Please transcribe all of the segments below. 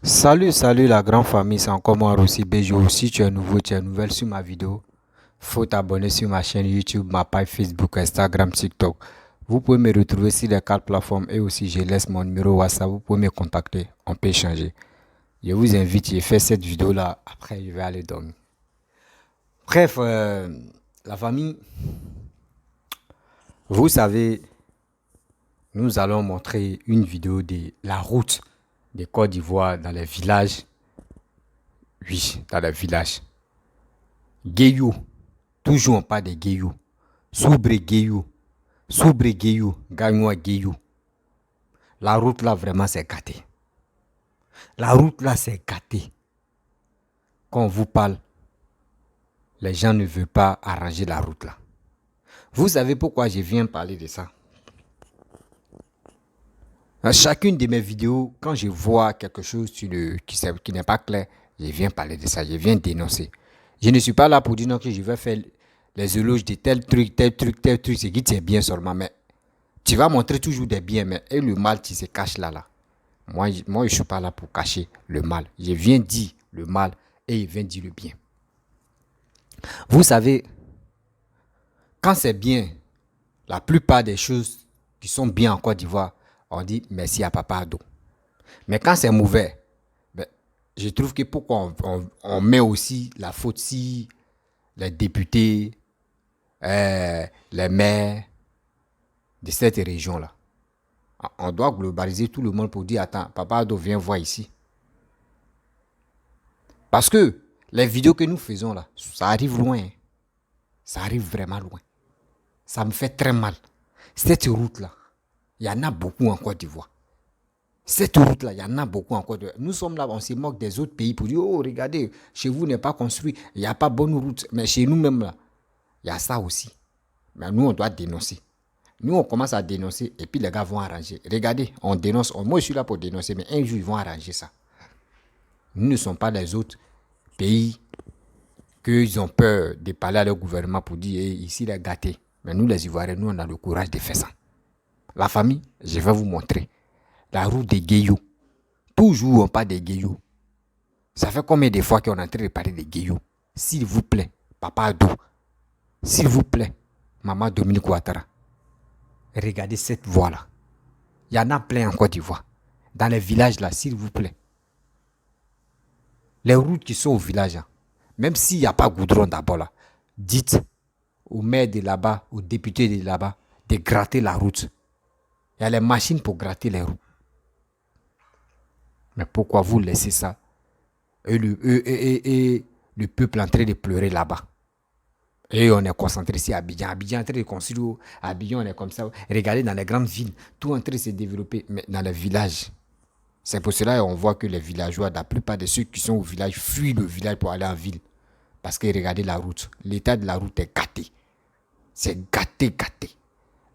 Salut la grande famille, c'est encore moi Rossi Bejo. Si tu es nouveau, tu es nouvelle sur ma vidéo, faut t'abonner sur ma chaîne YouTube, ma page Facebook, Instagram, TikTok. Vous pouvez me retrouver sur les 4 plateformes et aussi je laisse mon numéro WhatsApp, vous pouvez me contacter, on peut échanger. Je vous invite, j'ai fait cette vidéo là, après je vais aller dormir. Bref, la famille, vous savez, nous allons montrer une vidéo de la route de Côte d'Ivoire dans les villages. Oui, dans les villages. Guéyou, toujours on parle de Guéyou. Soubre Guéyou, Gagnoua Guéyou. La route là vraiment c'est gâté. La route là c'est gâté. Quand on vous parle, les gens ne veulent pas arranger la route là. Vous savez pourquoi je viens parler de ça? Dans chacune de mes vidéos, quand je vois quelque chose qui n'est pas clair, je viens parler de ça, je viens dénoncer. Je ne suis pas là pour dire non que je vais faire les éloges de tel truc, c'est qui tient bien seulement. Mais tu vas montrer toujours des biens, mais et le mal qui se cache là. Moi, je ne suis pas là pour cacher le mal. Je viens dire le mal et je viens dire le bien. Vous savez, quand c'est bien, la plupart des choses qui sont bien en Côte d'Ivoire, on dit merci à Papa Ado. Mais quand c'est mauvais, je trouve que pourquoi on met aussi la faute si les députés, les maires de cette région-là. On doit globaliser tout le monde pour dire, attends, Papa Ado, viens voir ici. Parce que les vidéos que nous faisons là, ça arrive loin. Ça arrive vraiment loin. Ça me fait très mal. Cette route-là, il y en a beaucoup en Côte d'Ivoire. Cette route-là, il y en a beaucoup en Côte d'Ivoire. Nous sommes là, on se moque des autres pays pour dire, oh, regardez, chez vous n'est pas construit, il n'y a pas bonne route. Mais chez nous-mêmes là, il y a ça aussi. Mais nous, on doit dénoncer. Nous, on commence à dénoncer et puis les gars vont arranger. Regardez, on dénonce. Moi, je suis là pour dénoncer, mais un jour, ils vont arranger ça. Nous ne sommes pas les autres pays qu'ils ont peur de parler à leur gouvernement pour dire, hey, ici, les gâtés. Mais nous, les Ivoiriens, nous, on a le courage de faire ça. La famille, je vais vous montrer. La route des Guéyou. Toujours, on parle des Guéyou. Ça fait combien de fois qu'on est en train de parler des Guéyou? S'il vous plaît, Papa Ado. S'il vous plaît, Maman Dominique Ouattara. Regardez cette voie-là. Il y en a plein en Côte d'Ivoire. Dans les villages là, s'il vous plaît. Les routes qui sont au village, là, même s'il n'y a pas goudron d'abord là, dites au maire de là-bas, aux députés de là-bas, de gratter la route. Il y a les machines pour gratter les routes. Mais pourquoi vous laissez ça? Et le peuple en train de pleurer là-bas. Et on est concentré ici à Abidjan. Abidjan est en train de construire. Abidjan, on est comme ça. Regardez dans les grandes villes, tout est en train de se développer. Mais dans les villages, c'est pour cela qu'on voit que les villageois, la plupart de ceux qui sont au village, fuient le village pour aller en ville. Parce que regardez la route. L'état de la route est gâté. C'est gâté.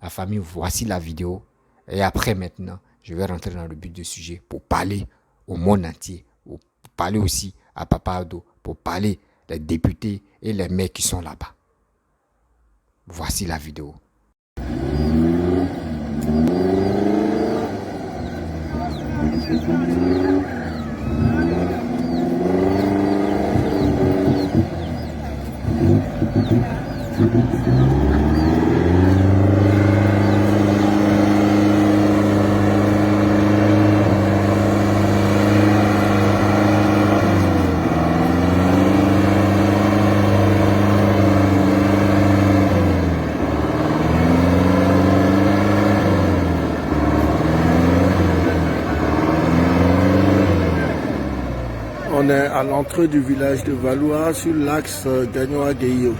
La famille, voici la vidéo. Et après, maintenant, je vais rentrer dans le but du sujet pour parler au monde entier. Pour parler aussi à Papa Ado. Pour parler des députés et les maires qui sont là-bas. Voici la vidéo. On est à l'entrée du village de Valois sur l'axe Gagnoua-Guéyou.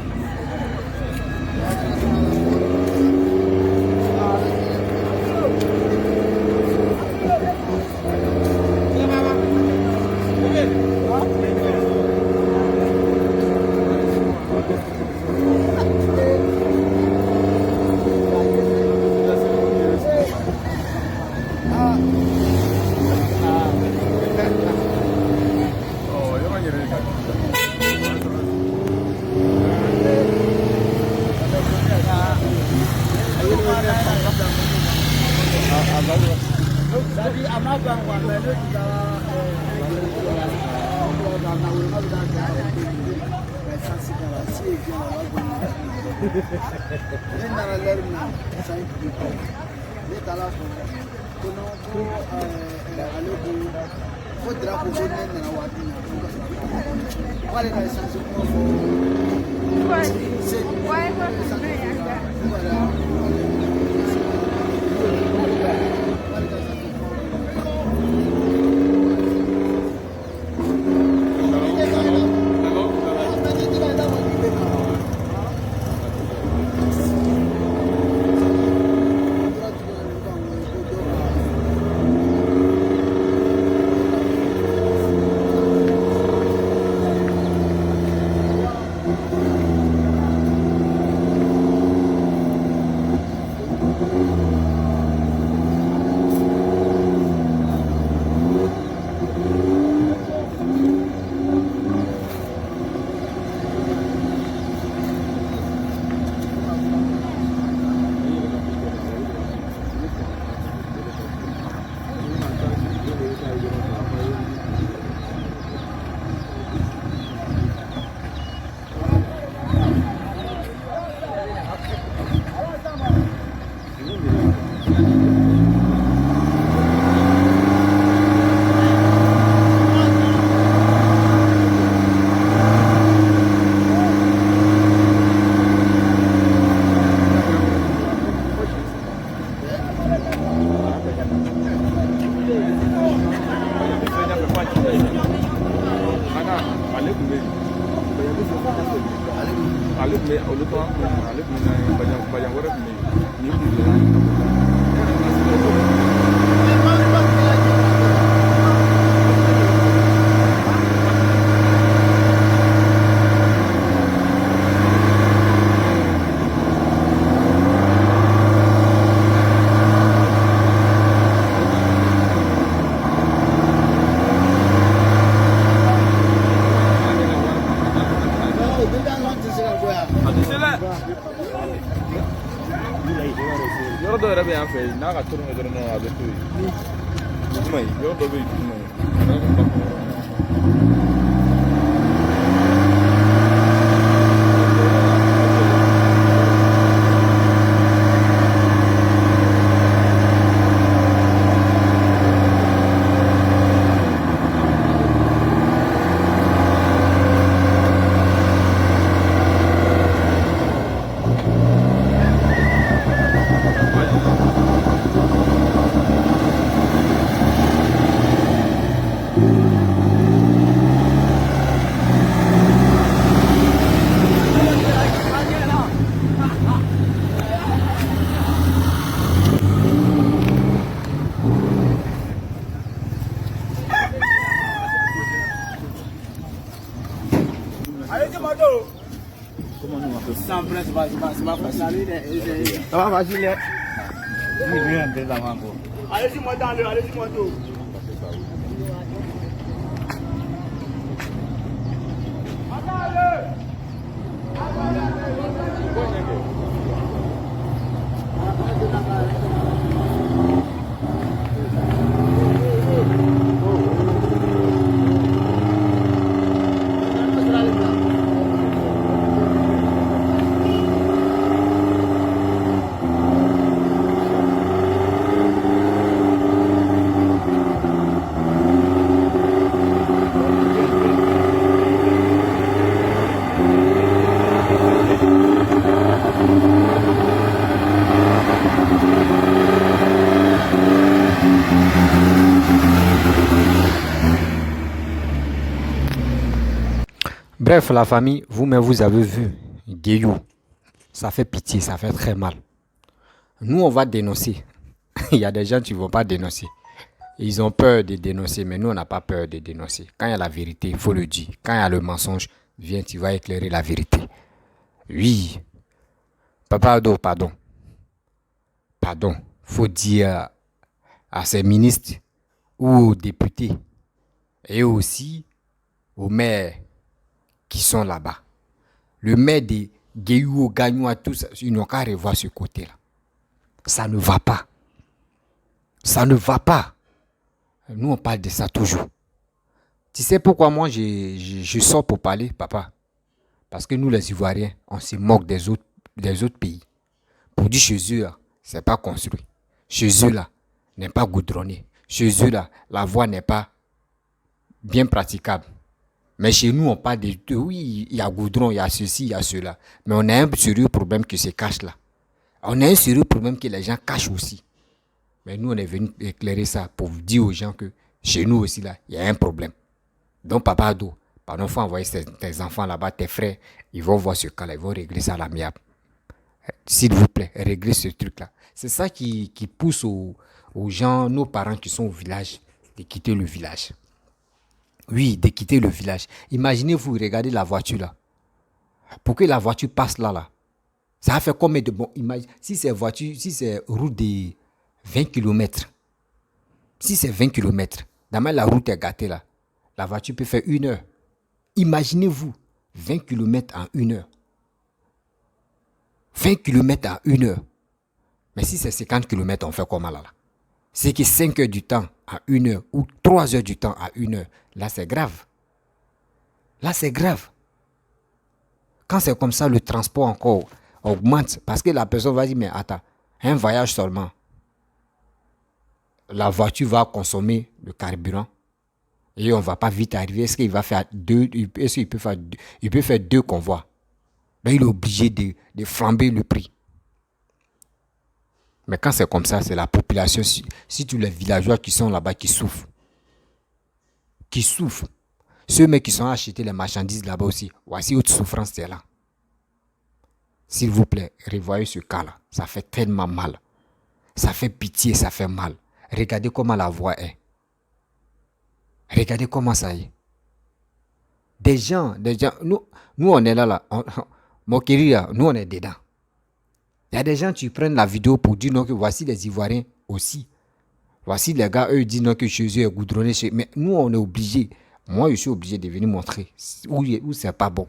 Ça va facile. Allez-y, moi dans le, allez-y, moi dans. Bref, la famille, vous-même, vous avez vu, Guéyou, ça fait pitié, ça fait très mal. Nous, on va dénoncer. Il y a des gens qui ne vont pas dénoncer. Ils ont peur de dénoncer, mais nous, on n'a pas peur de dénoncer. Quand il y a la vérité, il faut le dire. Quand il y a le mensonge, viens, tu vas éclairer la vérité. Oui. Papa Ado, pardon. Pardon. Il faut dire à ces ministres ou aux députés et aussi aux maires qui sont là-bas. Le maire de Guéyou, Gagnoua, tous, ils n'ont qu'à revoir ce côté-là. Ça ne va pas. Ça ne va pas. Nous, on parle de ça toujours. Tu sais pourquoi moi je sors pour parler, papa? Parce que nous, les Ivoiriens, on se moque des autres pays. Pour dire chez eux, là, c'est pas construit. Chez eux, là, n'est pas goudronné. Chez eux, là, la voie n'est pas bien praticable. Mais chez nous, on parle oui, il y a goudron, il y a ceci, il y a cela. Mais on a un sérieux problème qui se cache là. On a un sérieux problème que les gens cachent aussi. Mais nous, on est venu éclairer ça pour dire aux gens que chez nous aussi, là, il y a un problème. Donc, papa ado, pardon, il faut envoyer tes enfants là-bas, tes frères, ils vont voir ce cas-là, ils vont régler ça à l'amiable. S'il vous plaît, réglez ce truc-là. C'est ça qui pousse aux gens, nos parents qui sont au village, de quitter le village. Oui, de quitter le village. Imaginez-vous, regardez la voiture là. Pour que la voiture passe là, ça a fait combien de bon. Si c'est voiture, si c'est route de 20 km, si c'est 20 km, d'abord la route est gâtée là, la voiture peut faire 1 heure. Imaginez-vous, 20 km en 1 heure. 20 km en 1 heure. Mais si c'est 50 km, on fait comment là? C'est que 5 heures du temps à 1 heure ou 3 heures du temps à 1 heure. Là, c'est grave. Là, c'est grave. Quand c'est comme ça, le transport encore augmente. Parce que la personne va dire, mais attends, un voyage seulement. La voiture va consommer le carburant. Et on ne va pas vite arriver. Est-ce qu'il va faire est-ce qu'il peut faire 2 convois? Ben, il est obligé de flamber le prix. Mais quand c'est comme ça, c'est la population, si tous les villageois qui sont là-bas qui souffrent. Qui souffrent. Ceux qui sont achetés les marchandises là-bas aussi. Voici autre souffrance, c'est là. S'il vous plaît, revoyez ce cas-là. Ça fait tellement mal. Ça fait pitié, ça fait mal. Regardez comment la voie est. Regardez comment ça est. Des gens, nous on est là. Mon chéri, nous on est dedans. Il y a des gens qui prennent la vidéo pour dire non, que voici les Ivoiriens aussi. Voici les gars, eux disent non, que chez eux est goudronné. Mais nous, on est obligés. Moi, je suis obligé de venir montrer où c'est pas bon.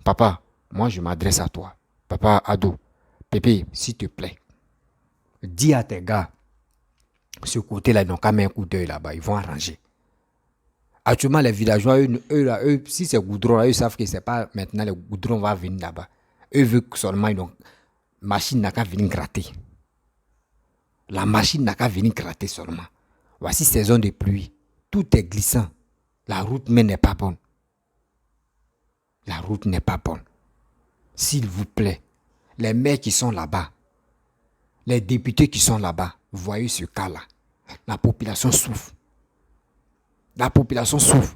Papa, moi, je m'adresse à toi. Papa ado, Pépé, s'il te plaît, dis à tes gars, ce côté-là, ils n'ont qu'à mettre un coup d'œil là-bas. Ils vont arranger. Actuellement, les villageois, eux, si c'est goudron, là, eux savent que c'est pas maintenant le goudron va venir là-bas. Eux veulent seulement une machine n'a qu'à venir gratter. La machine n'a qu'à venir gratter seulement. Voici saison de pluie. Tout est glissant. La route même n'est pas bonne. La route n'est pas bonne. S'il vous plaît, les maires qui sont là-bas, les députés qui sont là-bas, voyez ce cas-là. La population souffre. La population souffre.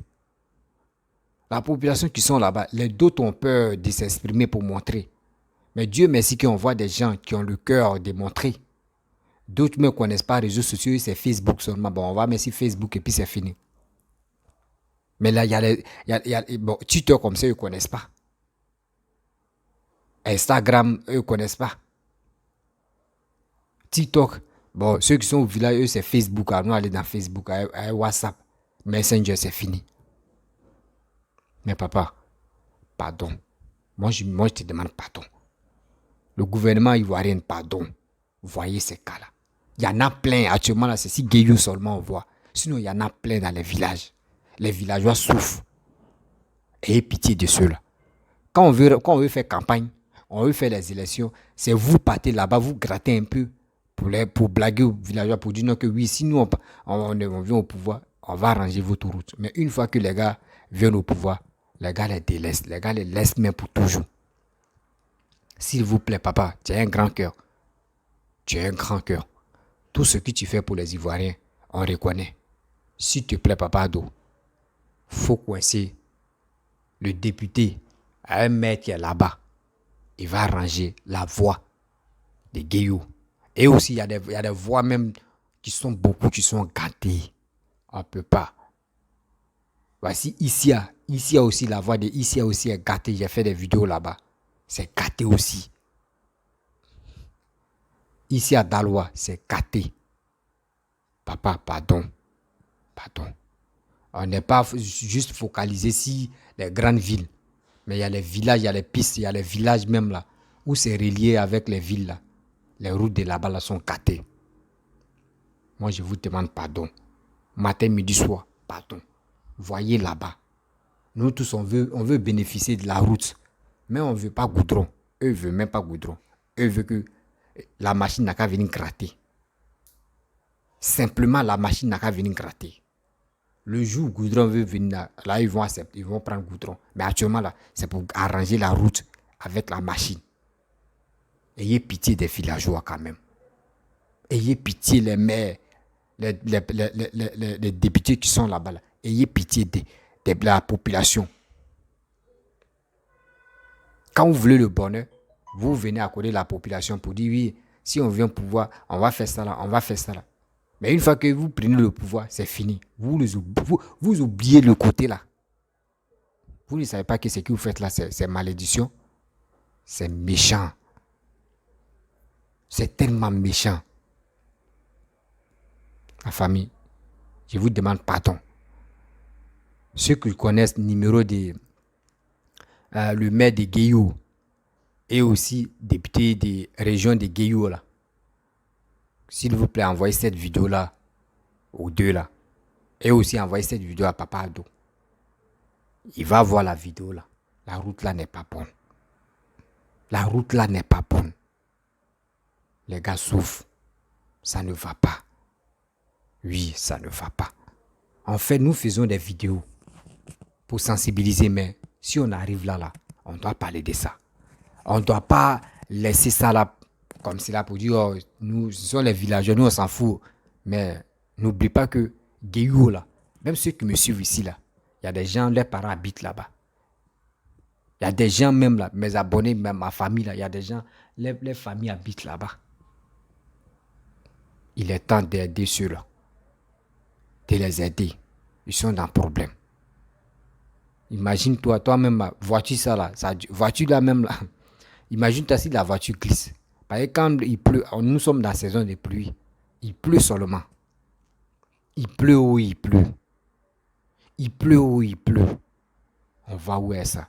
La population qui sont là-bas, les d'autres ont peur de s'exprimer pour montrer. Mais Dieu merci qu'on voit des gens qui ont le cœur de montrer. D'autres ne connaissent pas les réseaux sociaux, c'est Facebook seulement. Bon, on va mettre sur Facebook et puis c'est fini. Mais là, il y a bon, Twitter comme ça, ils ne connaissent pas. Instagram, eux ne connaissent pas. TikTok, bon, ceux qui sont au village, eux, c'est Facebook. Nous, aller dans Facebook, WhatsApp, Messenger, c'est fini. Mais papa, pardon. Moi, je te demande pardon. Le gouvernement ivoirien, pardon. Voyez ces cas-là. Il y en a plein. Actuellement, là, c'est si Guéyou seulement on voit. Sinon, il y en a plein dans les villages. Les villageois souffrent. Ayez pitié de ceux-là. Quand on veut faire campagne, on veut faire les élections, c'est vous partez là-bas, vous grattez un peu pour blaguer aux villageois, pour dire non que oui, si nous on vient au pouvoir, on va arranger votre route. Mais une fois que les gars viennent au pouvoir, les gars les délaissent. Les gars les laissent même pour toujours. S'il vous plaît, papa, tu as un grand cœur. Tu as un grand cœur. Tout ce que tu fais pour les Ivoiriens, on reconnaît. S'il te plaît, papa ado, faut coincer le député à un maire qui est là-bas. Il va arranger la voix des Guéyou. Et aussi, il y a des voix même qui sont gâtées. On ne peut pas. Voici Issia. Issia aussi, la voix de Issia aussi est gâtée. J'ai fait des vidéos là-bas. C'est gâté aussi. Ici à Daloa, c'est gâté. Papa, pardon. Pardon. On n'est pas juste focalisé sur les grandes villes. Mais il y a les villages, il y a les pistes, il y a les villages même là, où c'est relié avec les villes là. Les routes de là-bas là sont gâtées. Moi, je vous demande pardon. Matin, midi, soir. partons. Voyez là-bas. Nous tous, on veut bénéficier de la route. Mais on ne veut pas goudron. Eux ne veulent même pas goudron. Eux veulent que la machine n'a qu'à venir gratter. Simplement, la machine n'a qu'à venir gratter. Le jour où goudron veut venir, là, ils vont accepter, ils vont prendre goudron. Mais actuellement, là, c'est pour arranger la route avec la machine. Ayez pitié des villageois quand même. Ayez pitié les maires, les députés qui sont là-bas. Là. Ayez pitié de la population. Quand vous voulez le bonheur, vous venez accorder la population pour dire oui, si on vient au pouvoir, on va faire ça là, on va faire ça là. Mais une fois que vous prenez le pouvoir, c'est fini. Vous oubliez le côté là. Vous ne savez pas que ce que vous faites là, c'est malédiction. C'est méchant. C'est tellement méchant. La famille, je vous demande pardon. Ceux qui connaissent le numéro de le maire de Guéyou et aussi député de région de Guéyou là. S'il vous plaît, envoyez cette vidéo là aux deux là. Et aussi envoyez cette vidéo à Papa Ado. Il va voir la vidéo là. La route là n'est pas bonne. La route là n'est pas bonne. Les gars souffrent. Ça ne va pas. Oui, ça ne va pas. En fait, nous faisons des vidéos pour sensibiliser, mais si on arrive là, on doit parler de ça. On ne doit pas laisser ça là, comme cela pour dire, oh, nous sommes les villageois, nous on s'en fout. Mais n'oublie pas que Guéyou là, même ceux qui me suivent ici là, il y a des gens, leurs parents habitent là-bas. Il y a des gens même là, mes abonnés, même ma famille là, il y a des gens, les familles habitent là-bas. Il est temps d'aider ceux-là. De les aider. Ils sont dans le problème. Imagine-toi, toi-même, voiture ça là, voiture là même là. Imagine-toi si la voiture glisse. Parce que quand il pleut, nous sommes dans la saison de pluie. Il pleut seulement. Il pleut où il pleut. Il pleut où il pleut. On va où est ça?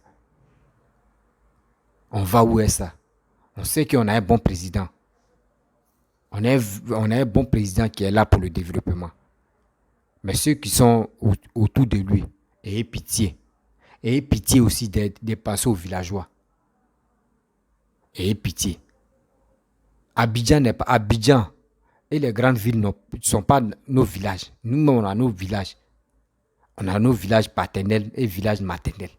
On va où est ça? On sait qu'on a un bon président. On a un bon président qui est là pour le développement. Mais ceux qui sont autour de lui, ayez pitié. Ayez pitié aussi des passer aux villageois. Ayez pitié. Abidjan n'est pas Abidjan. Et les grandes villes ne sont pas nos villages. Nous, on a nos villages. On a nos villages paternels et villages maternels.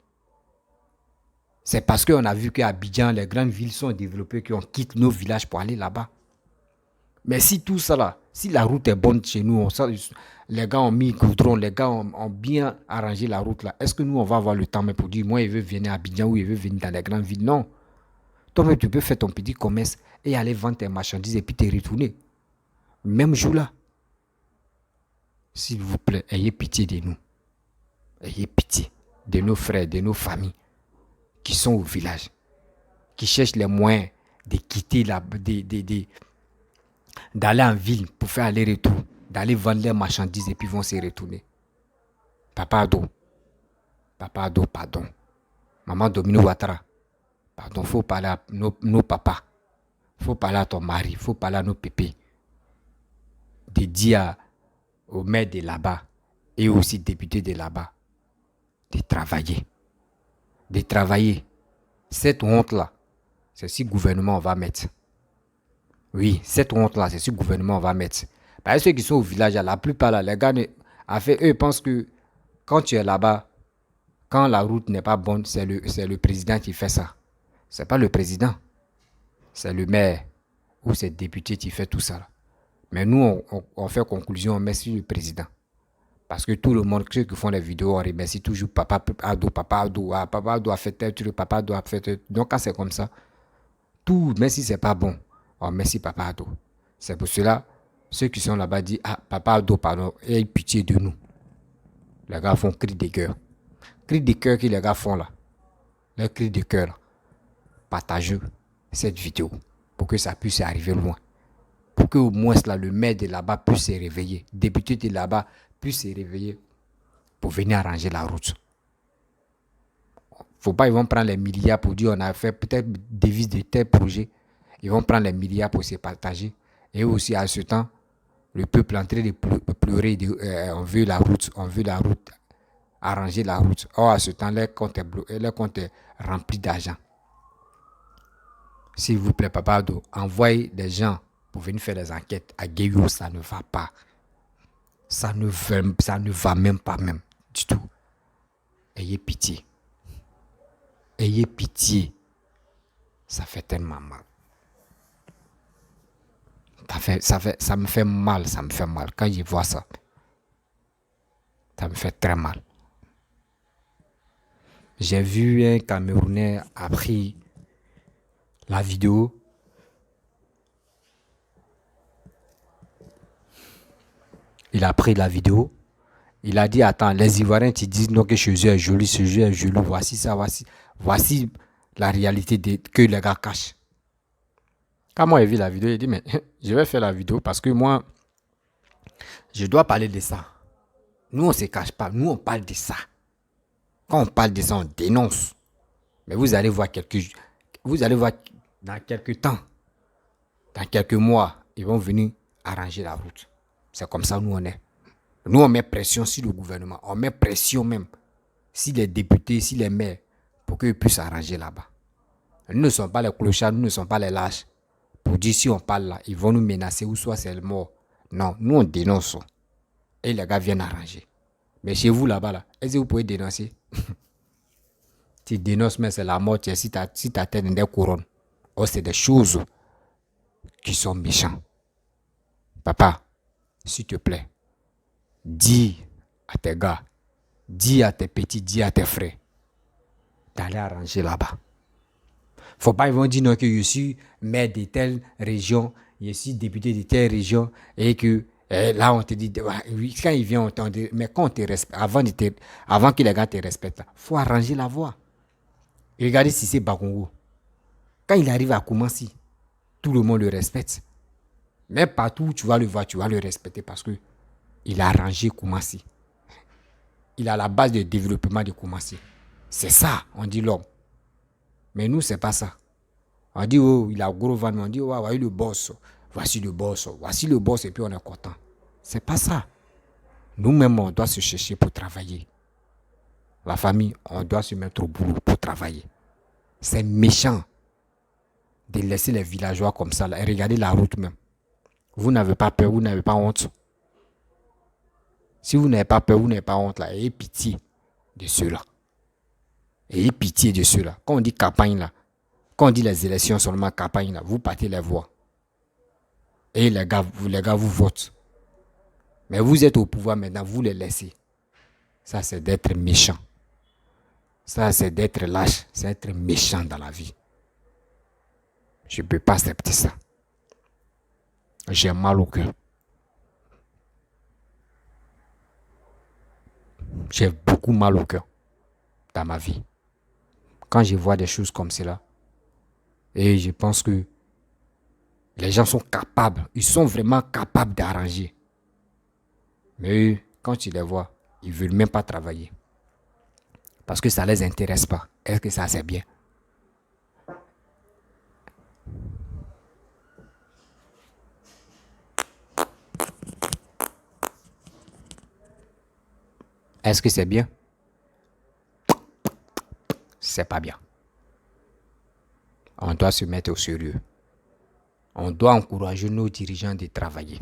C'est parce qu'on a vu qu'à Abidjan, les grandes villes sont développées qu'on quitte nos villages pour aller là-bas. Mais si tout ça là, si la route est bonne chez nous, les gars ont mis goudron, les gars ont bien arrangé la route là, est-ce que nous on va avoir le temps mais pour dire moi il veut venir à Abidjan ou il veut venir dans les grandes villes? Non. Toi-même tu peux faire ton petit commerce et aller vendre tes marchandises et puis te retourner. Même jour là. S'il vous plaît, ayez pitié de nous. Ayez pitié de nos frères, de nos familles qui sont au village, qui cherchent les moyens de quitter d'aller en ville pour faire aller-retour, d'aller vendre leurs marchandises et puis vont se retourner. Papa Ado, pardon. Maman Domino Ouattara, pardon, faut parler à nos papas, faut parler à ton mari, faut parler à nos pépés, de dire aux maires de là-bas et aussi députés de là-bas de travailler. De travailler. Cette honte-là, c'est si le gouvernement va mettre. Oui, cette honte-là, c'est ce que le gouvernement va mettre. Parce que ceux qui sont au village, la plupart, là, les gars, en fait, eux pensent que quand tu es là-bas, quand la route n'est pas bonne, c'est le président qui fait ça. C'est pas le président. C'est le maire ou c'est le député qui fait tout ça. Là. Mais nous, on fait conclusion, on remercie le président. Parce que tout le monde, ceux qui font les vidéos, on remercie toujours Papa Ado, ah, Papa Ado a fait tel truc, Papa Ado a fait tel truc. Donc quand c'est comme ça, tout, même si c'est pas bon, on remercie Papa Ado. C'est pour cela, ceux qui sont là-bas disent, ah, Papa Ado, pardon, aie pitié de nous. Les gars font cri de cœur. Cri de cœur que les gars font là. Le cri de cœur. Partagez cette vidéo pour que ça puisse arriver loin. Pour que au moins là, le maire de là-bas puisse se réveiller. Le député de là-bas puisse se réveiller pour venir arranger la route. Faut pas, ils vont prendre les milliards pour dire on a fait peut-être devise de tel projet. Ils vont prendre les milliards pour se partager. Et aussi à ce temps, Le peuple est en train de pleurer. On veut la route, arranger la route. Or, à ce temps, leur compte est rempli d'argent. S'il vous plaît, Papa Ado, envoyez des gens pour venir faire des enquêtes. À Guéhio, ça ne va pas. Ça ne va même pas même du tout. Ayez pitié. Ayez pitié. Ça fait tellement mal. Ça me fait mal. Quand je vois ça, ça me fait très mal. J'ai vu un Camerounais a pris la vidéo. Il a pris la vidéo. Il a dit, attends, les Ivoiriens te disent non que chez eux est joli, ce jeu est joli. Voici ça, voici la réalité que les gars cachent. Quand moi j'ai vu la vidéo, il dit, mais je vais faire la vidéo parce que moi, je dois parler de ça. Nous, on ne se cache pas. Nous, on parle de ça. Quand on parle de ça, on dénonce. Mais vous allez voir dans quelques temps, dans quelques mois, ils vont venir arranger la route. C'est comme ça, nous, on est. Nous, on met pression sur le gouvernement. On met pression même sur les députés, sur les maires, pour qu'ils puissent arranger là-bas. Nous ne sommes pas les clochards, nous ne sommes pas les lâches. Pour dire si on parle là, ils vont nous menacer ou soit c'est le mort. Non, nous, on dénonce. Et les gars viennent arranger. Mais chez vous là-bas, là, est-ce que vous pouvez dénoncer? Tu dénonces, mais c'est la mort. Si ta tête est des couronnes. Oh, c'est des choses qui sont méchantes. Papa, s'il te plaît, dis à tes gars, dis à tes petits, dis à tes frères d'aller arranger là-bas. Faut pas, ils vont dire non que je suis maire de telle région, je suis député de telle région et que là on te dit, quand ils viennent on te dit, mais quand on te respecte, avant que les gars te respectent, faut arranger la voie. Regardez si c'est Bakongo. Quand il arrive à Koumassi, tout le monde le respecte. Mais partout où tu vas le voir, tu vas le respecter parce que il a arrangé Koumassi. Il a la base de développement de Koumassi. C'est ça, on dit l'homme. Mais nous, c'est pas ça. On dit, oh, il a gros van, on dit, oh, voici le boss. Voici le boss et puis on est content. C'est pas ça. Nous-mêmes, on doit se chercher pour travailler. La famille, on doit se mettre au boulot pour travailler. C'est méchant de laisser les villageois comme ça là, et regardez la route même. Vous n'avez pas peur, vous n'avez pas honte. Si vous n'avez pas peur, vous n'avez pas honte là, ayez pitié de ceux-là. Ayez pitié de ceux-là. Quand on dit campagne là, quand on dit les élections seulement campagne là, vous partez les voix. Et les gars vous votent. Mais vous êtes au pouvoir maintenant, vous les laissez. Ça c'est d'être méchant. Ça c'est d'être lâche, c'est être méchant dans la vie. Je ne peux pas accepter ça. J'ai mal au cœur. J'ai beaucoup mal au cœur dans ma vie. Quand je vois des choses comme cela, et je pense que les gens sont capables, ils sont vraiment capables d'arranger. Mais eux, quand tu les vois, ils ne veulent même pas travailler. Parce que ça ne les intéresse pas. Est-ce que ça c'est bien? Est-ce que c'est bien? C'est pas bien. On doit se mettre au sérieux. On doit encourager nos dirigeants de travailler.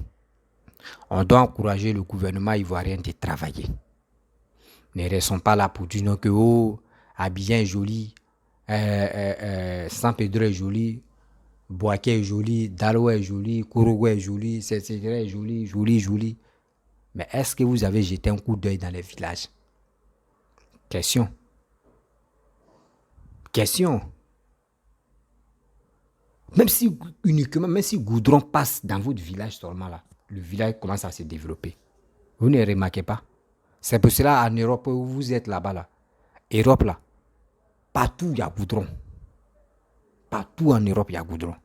On doit encourager le gouvernement ivoirien de travailler. Ne restons pas là pour dire non que oh, Abidjan est joli, San Pedro est joli, Boaké est joli, Dalo est joli, Kourougou est joli, etc. est joli, joli. Mais est-ce que vous avez jeté un coup d'œil dans les villages? Question. Même si Goudron passe dans votre village seulement là, le village commence à se développer. Vous ne remarquez pas? C'est pour cela en Europe où vous êtes là-bas là. Europe là, partout il y a Goudron. Partout en Europe il y a Goudron.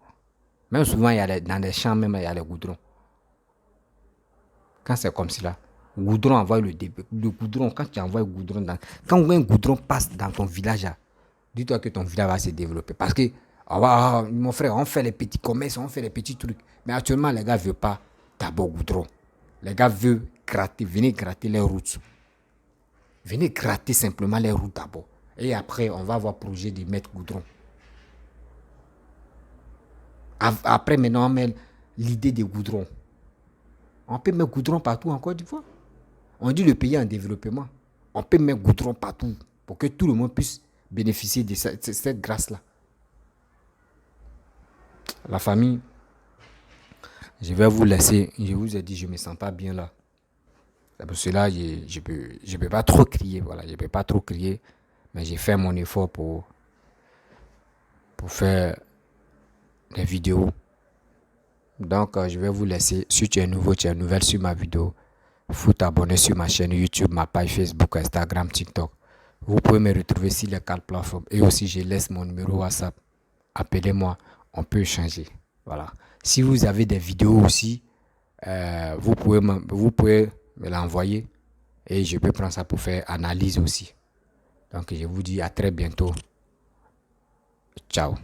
Même souvent dans les champs même il y a les goudrons. Quand c'est comme cela, Goudron envoie le goudron. Quand tu envoies le goudron, quand un goudron passe dans ton village, dis-toi que ton village va se développer. Parce que, mon frère, on fait les petits commerces, on fait les petits trucs. Mais actuellement, les gars ne veulent pas d'abord goudron. Les gars veulent gratter, venez gratter les routes. Venez gratter simplement les routes d'abord. Et après, on va avoir projet de mettre goudron. Après, maintenant, on met l'idée de goudron. On peut mettre goudron partout en Côte d'Ivoire. On dit le pays en développement. On peut mettre goudron partout pour que tout le monde puisse bénéficier de cette grâce-là. La famille, je vais vous laisser. Je vous ai dit, je ne me sens pas bien là. C'est pour cela que je peux pas trop crier. Voilà, je peux pas trop crier. Mais j'ai fait mon effort pour faire des vidéos. Donc, je vais vous laisser. Si tu es nouveau, tu es nouvelle sur ma vidéo, faut t'abonner sur ma chaîne YouTube, ma page Facebook, Instagram, TikTok. Vous pouvez me retrouver sur les 4 plateformes. Et aussi, je laisse mon numéro WhatsApp. Appelez-moi, on peut échanger. Voilà. Si vous avez des vidéos aussi, vous pouvez me l'envoyer. Et je peux prendre ça pour faire analyse aussi. Donc, je vous dis à très bientôt. Ciao.